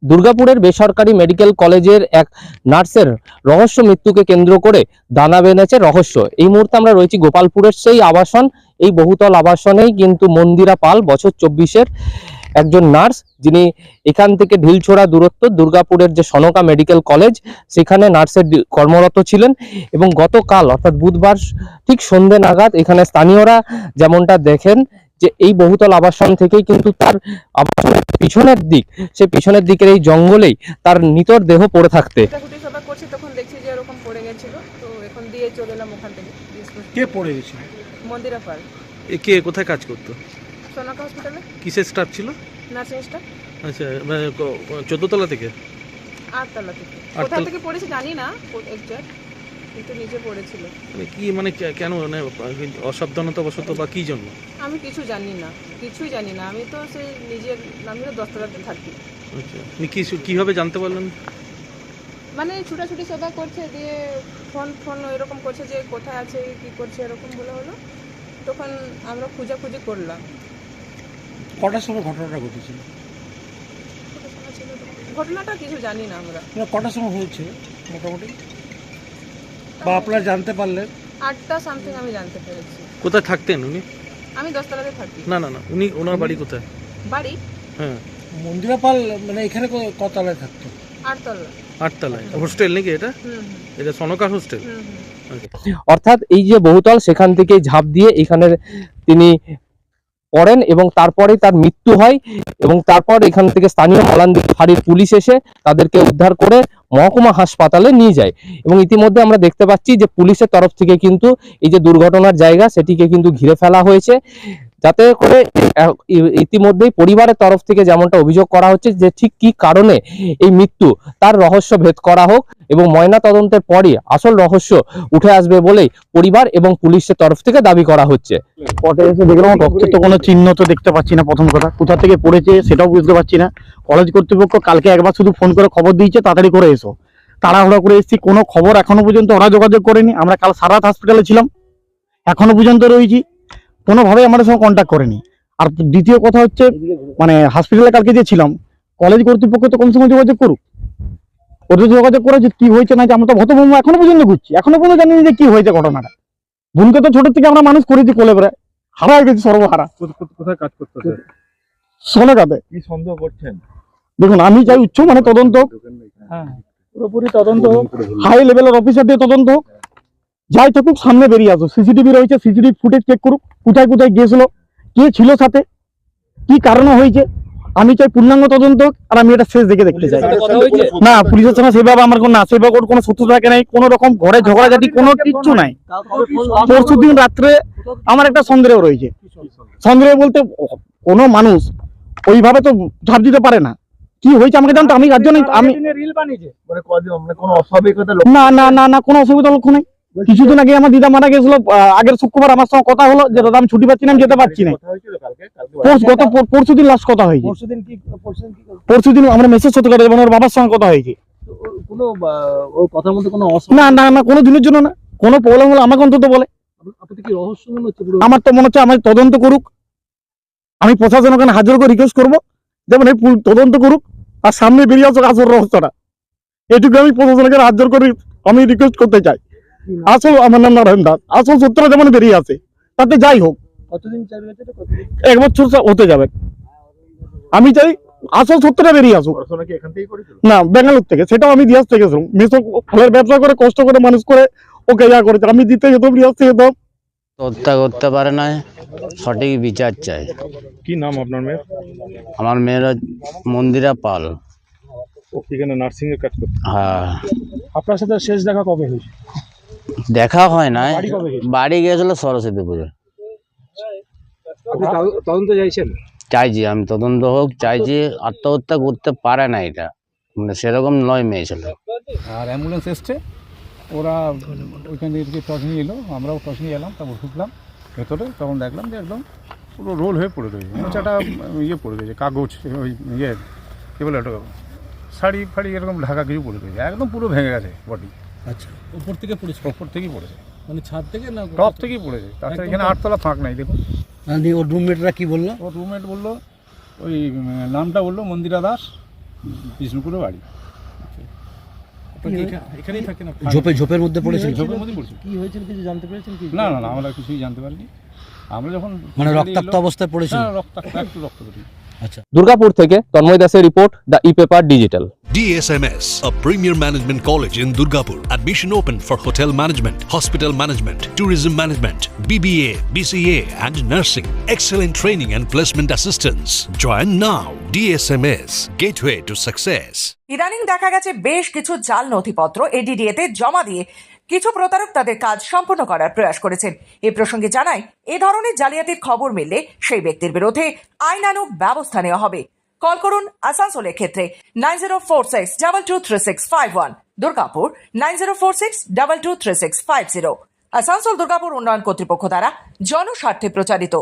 দুর্গাপুরের বেসরকারি মেডিকেল কলেজের এক নার্সের রহস্য মৃত্যুকে কেন্দ্র করে দানা বেঁধেছে রহস্য। এই মুহূর্তে আমরা রয়েছি গোপালপুরের সেই আবাসন, এই বহুতল আবাসনেই কিন্তু মন্দিরা পাল বছর 24-এর একজন নার্স, যিনি এখান থেকে ঢিলছোড়া দূরত্ব দুর্গাপুরের যে সনকা মেডিকেল কলেজ সেখানে নার্সের কর্মরত ছিলেন। এবং গতকাল অর্থাৎ বুধবার ঠিক সন্ধ্যে নাগাদ এখানে স্থানীয়রা যেমনটা দেখেন যে এই বহুতল আবাসন থেকেই কিন্তু তার আবাসনের পিছনের দিক, সে পিছনের দিকের এই জঙ্গলেই তার নিতর দেহ পড়ে থাকতে। তখন দেখছি যে এরকম পড়ে গেছিল, তো এখন দিয়ে চলে এলাম ওখান থেকে। কে পড়ে গেছিল? মন্দিরা পাল। কে কোথায় কাজ করতো? সোনাকা হসপিটালে। কিসের স্টাফ ছিল? Nursing staff. আচ্ছা, মানে 14 তলা থেকে? 8 তলা থেকে। কোথা থেকে পড়েছে জানি না এক্সাক্ট, কিন্তু নিচে পড়েছিল। মানে কি, মানে কেন, মানে অসাবধানতা বশত বা কি জন্য? আমি কিছুই জানি না। আমি তো সেই নিজের আমি তো 10 তলাতে থাকি। আচ্ছা, আপনি কিভাবে জানতে পারলেন? মানে ছুটাছুটি সবাই করছে, দিয়ে ফোন এরকম করছে যে কোথায় আছে, কি করছে, এরকম বলে হলো। তখন আমরা খোঁজাখুঁজি করলাম। কটার সময় ঘটনাটা ঘটেছিল? ঘটনাটা কিছু জানি না আমরা। কটার সময় হয়েছে মোটামুটি, বা আপনারা জানতে পারলেন? 8টা সামথিং আমি জানতে পেরেছি। কোথায় থাকতেন উনি? আমি 10 তলাতে থাকি। না, ওনার বাড়ি কোথায়? বাড়ি হ্যাঁ, মন্দিরা পাল মানে এখানে কতলায় থাকতো? 8 তলা। 8 তলায় হোস্টেল নাকি এটা? এটা সনকার হোস্টেল। অর্থাৎ এই যে বহুতল, সেখান থেকে ঝাঁপ দিয়ে এখানে তিনি পড়েন এবং তারপরে তার মৃত্যু হয়। এবং তারপর এখান থেকে স্থানীয় মলানদিঘি ফাঁড়ির পুলিশ এসে তাদেরকে উদ্ধার করে মহকুমা হাসপাতালে নিয়ে যায়। এবং ইতিমধ্যে আমরা দেখতে পাচ্ছি যে পুলিশের তরফ থেকে কিন্তু এই যে দুর্ঘটনার জায়গা সেটিকে কিন্তু ঘিরে ফেলা হয়েছে, যাতে করে ইতিমধ্যেই পরিবারের তরফ থেকে যেমনটা অভিযোগ করা হচ্ছে যে ঠিক কি কারণে এই মৃত্যু তার রহস্য ভেদ করা হোক, এবং ময়না তদন্তের পরই আসল রহস্য উঠে আসবে বলেই পরিবার এবং পুলিশের তরফ থেকে দাবি করা হচ্ছে। স্পটে এসে দেখলাম রক্তের তো কোনো চিহ্ন তো দেখতে পাচ্ছি না। প্রথম কথা, কোথা থেকে পড়েছে সেটাও বুঝতে পারছি না। কলেজ কর্তৃপক্ষ কালকে একবার শুধু ফোন করে খবর দিয়েছে তাড়াতাড়ি করে এসো, তাড়াহুড়া করে এসেছি। কোনো খবর এখনো পর্যন্ত ওরা যোগাযোগ করেনি। আমরা কাল সারা রাত হসপিটালে ছিলাম, এখনো পর্যন্ত রয়েছি, কোনোভাবে আমাদের সঙ্গে কন্ট্যাক্ট করেনি। আর দ্বিতীয় কথা হচ্ছে, মানে হসপিটালে কালকে যে ছিলাম, কলেজ কর্তৃপক্ষ তো কমসে কম যোগাযোগ করুক, ওদের যোগাযোগ করে যে কি হয়েছে না, আমরা তো ভতভম্ব এখনো পর্যন্ত ঘুরছি, এখনো পর্যন্ত জানি যে কি হয়েছে ঘটনাটা। বোনকে তো ছোট থেকে আমরা মানুষ করেছি কোলে বেড়ে, হারা হয়ে গেছি, সর্বহারা। কোথায় কাজ করতেছে? সোনাকাতে। কি সন্দেহ করছেন? দেখুন, আমি চাই উচ্চ মানে তদন্ত, পুরোপুরি তদন্ত হোক, হাই লেভেলের অফিসার দিয়ে তদন্ত হোক, যাই থাকুক সামনে বেরিয়ে আসো। সিসিটিভি রয়েছে, সিসিটিভি ফুটেজ চেক করুক, কোথায় কোথায় গিয়েছিল, কে ছিল সাথে, কি কারণে হয়েছে। আমি চাই পূর্ণাঙ্গ তদন্ত হোক, আর আমি এটা শেষ দেখে দেখতে চাই। না, পুলিশের সঙ্গে সেভাবে আমার সেভাবে কোনো শত্রুতা থাকে নাই, কোনো রকম ঘরে ঝগড়াঝাটি কোনো কিচ্ছু নাই। পরশু দিন রাত্রে আমার একটা সন্দেহ রয়েছে। সন্দেহ বলতে কোনো মানুষ ওইভাবে তো ঝাঁপ দিতে পারে না। কি হয়েছে আমাকে জানতো, আমি রাজ্য নেই। আমি না না না না কোনো অসুবিধা লক্ষ্য নেই। কিছুদিন আগে আমার দিদা মারা গেছিল, আগের শুক্রবার আমার সঙ্গে কথা হলো যে দাদা আমি ছুটি পাচ্ছি না, আমি যেতে পারছি না। গত পরশুদিন লাস্ট কথা হয়েছে। পরশুদিন আমরা মেসেজ সত্যি কথা, ওর বাবার সঙ্গে কথা হয়েছে। না না না কোনো দিনের জন্য না, কোনো প্রবলেম হলে আমাকে অন্তত বলে। আমার তো মনে হচ্ছে আমার তদন্ত করুক, আমি প্রশাসন ওখানে হাজির করে রিকোয়েস্ট করবো, যেমন এই তদন্ত করুক আর সামনে বেরিয়ে আসুক আসল রহস্যটা। এটুকু আমি প্রশাসনকে হাজির করে আমি রিকোয়েস্ট করতে চাই। আসল আমার নাম নারায়ণ দাস, আসল সত্যটা যেমন বেরিয়ে আসে, তাতে যাই হোক। 1 বছর হতে যাবে। আমি চাই আসল সত্যটা বেরিয়ে আসুক। না, বেঙ্গালুর থেকে, সেটাও আমি দিয়াস থেকে এসেছিলাম। মেসো ফলের ব্যবসা করে কষ্ট করে মানুষ করে ওকে যা করেছে, আমি দিতে যেতাম, রিয়াজ থেকে যেতাম। হত্যা করতে পারে না, সঠিক বিচার চাই। কি নাম আপনার মেয়ের? আমার মেয়েরা মন্দিরা পাল। এখানে নার্সিং এর কাজ করতে? হ্যাঁ। আপনার সাথে শেষ দেখা কবে হয়েছে? দেখা হয় না, বাড়ি গিয়েছিল সরস্বতী পুজো। তদন্ত চাইছেন? চাইছি, আমি তদন্ত হোক চাইছি। আত্মহত্যা করতে পারে না, এটা মানে সেরকম নয় মেয়ে ছিল। আর অ্যাম্বুলেন্স এসছে, ওরা ওইখান থেকে টস নিয়ে এলো, আমরাও টস নিয়ে এলাম। তারপর ঢুকলাম ভেতরে, তখন দেখলাম যে একদম পুরো রোল হয়ে পড়ে রয়েছে। একটা ইয়ে পড়ে রয়েছে, কাগজ, ওই ইয়ে কী বলে ওটা, শাড়ি ফাড়ি এরকম ঢাকা কিছু পড়ে রয়েছে, একদম পুরো ভেঙে গেছে বডি। আচ্ছা, উপর থেকে পড়েছে? উপর থেকেই পড়েছে, মানে ছাদ থেকে না টপ থেকেই পড়েছে। তাছাড়া এখানে 8 তলা ফাঁক নাই, দেখুন। ওর রুমমেটরা কি বললো? ওর রুমমেট বললো, ওই নামটা বললো মন্দিরা দাস, বিষ্ণুপুরে বাড়ি। এখানেই থাকেন আপনি? ঝোপের মধ্যে পড়েছিল? ঝোপের মধ্যে পড়েছিল। কি হয়েছিল কিছু জানতে পেরেছেন কি? না আমরা কিছুই জানতে পারিনি। আমরা যখন মানে রক্তাক্ত অবস্থায় পড়েছিল? রক্তাক্ত, একটু রক্ত পড়ি। আচ্ছা। দুর্গাপুর থেকে তন্ময় দাসের report, the e-paper digital. DSMS, a premier management college in Durgapur. Admission open for hotel management, hospital management, tourism management, BBA, BCA and nursing. Excellent training and placement assistance. Join now. DSMS, gateway to success. ইদানিং দেখা গেছে বেশ কিছু জাল নথিপত্র এডিডিএতে জমা দিয়ে কিছু প্রতারক তাদের কাজ সম্পন্ন করার প্রয়াস করেছেন। এ প্রসঙ্গে জানাই, এ ধরনের জালিয়াতির খবর মিললে সেই ব্যক্তির বিরুদ্ধে আইনানুগ ব্যবস্থা নেওয়া হবে। কল করুন আসানসোলের ক্ষেত্রে 9046223651, দুর্গাপুর 9046223650। আসানসোল দুর্গাপুর উন্নয়ন কর্তৃপক্ষ দ্বারা জনস্বার্থে প্রচারিত।